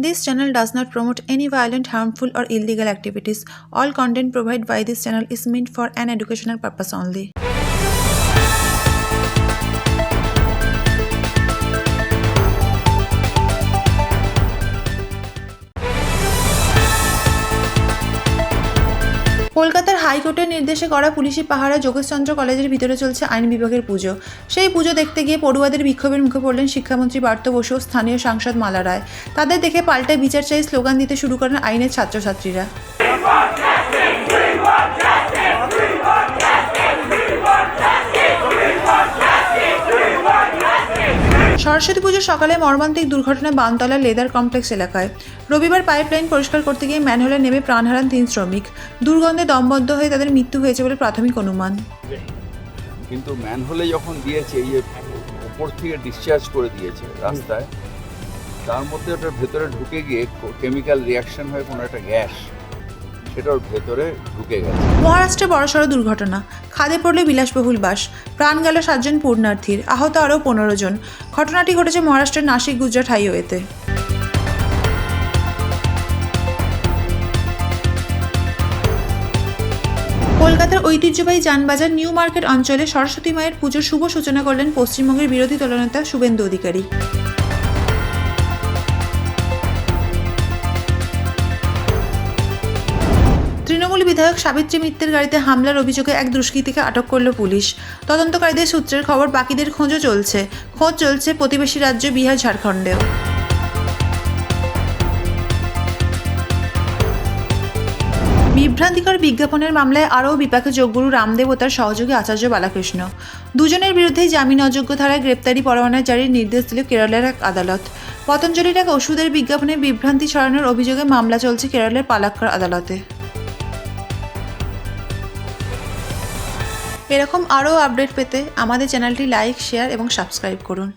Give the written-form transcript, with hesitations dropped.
This channel does not promote any violent, harmful, or illegal activities. All content provided by this channel is meant for an educational purpose only. কলকাতার হাইকোর্টের নির্দেশে করা পুলিশি পাহারা যোগেশচন্দ্র কলেজের ভিতরে চলছে আইন বিভাগের পুজো। সেই পুজো দেখতে গিয়ে পড়ুয়াদের বিক্ষোভের মুখে পড়লেন শিক্ষামন্ত্রী পার্থ বসু ও স্থানীয় সাংসদ মালা রায়। তাদের দেখে পাল্টে বিচার চাই স্লোগান দিতে শুরু করেন আইনের ছাত্রছাত্রীরা। সরস্বতী পুজোর সকালে মর্মান্তিক দুর্ঘটনা বামতলা লেদার কমপ্লেক্স এলাকায়। রবিবার পাইপলাইন পরিষ্কার করতে গিয়ে ম্যানহোলে নেমে প্রাণ হারান 3 শ্রমিক। দুর্গন্ধে দমবদ্ধ হয়ে তাদের মৃত্যু হয়েছে বলে প্রাথমিক অনুমান। কিন্তু ম্যানহোলে যখন দিয়েছে, এই উপর থেকে ডিসচার্জ করে দিয়েছে রাস্তায়, তার মধ্যে ওটার ভেতরে ঢুকে গিয়ে কেমিক্যাল রিয়াকশন হয়ে কোনো একটা গ্যাস সেটা ওর ভেতরে ঢুকে গেছে। মহারাষ্ট্রে বড়সড় দুর্ঘটনা, খাদে পড়লে বিলাসবহুল বাস, প্রাণ গেল 7 জন পূর্ণার্থীর, আহত আরও 15 জন। ঘটনাটি ঘটেছে মহারাষ্ট্রের নাসিক গুজরাট হাইওয়েতে। কলকাতার ঐতিহ্যবাহী যানবাজার নিউ মার্কেট অঞ্চলে সরস্বতী মায়ের পুজোর শুভ সূচনা করলেন পশ্চিমবঙ্গের বিরোধী দলনেতা শুভেন্দু অধিকারী। তৃণমূল বিধায়ক সাবিত্রী মিত্রের গাড়িতে হামলার অভিযোগে এক দুষ্কৃতীকে আটক করল পুলিশ। তদন্তকারীদের সূত্রের খবর বাকিদের খোঁজ চলছে প্রতিবেশী রাজ্য বিহার, ঝাড়খণ্ডেও। বিভ্রান্তিকর বিজ্ঞাপনের মামলায় আরও বিপাকে যোগগুরু রামদেব ও তার সহযোগী আচার্য বালাকৃষ্ণ। দুজনের বিরুদ্ধেই জামিন অযোগ্য ধারায় গ্রেপ্তারি পরোয়ানা জারির নির্দেশ দিল কেরলের এক আদালত। পতঞ্জলির এক ওষুধের বিজ্ঞাপনে বিভ্রান্তি ছড়ানোর অভিযোগে মামলা চলছে কেরলের পালাক্কাড় আদালতে। এরকম আরও আপডেট পেতে আমাদের চ্যানেলটি লাইক, শেয়ার এবং সাবস্ক্রাইব করুন।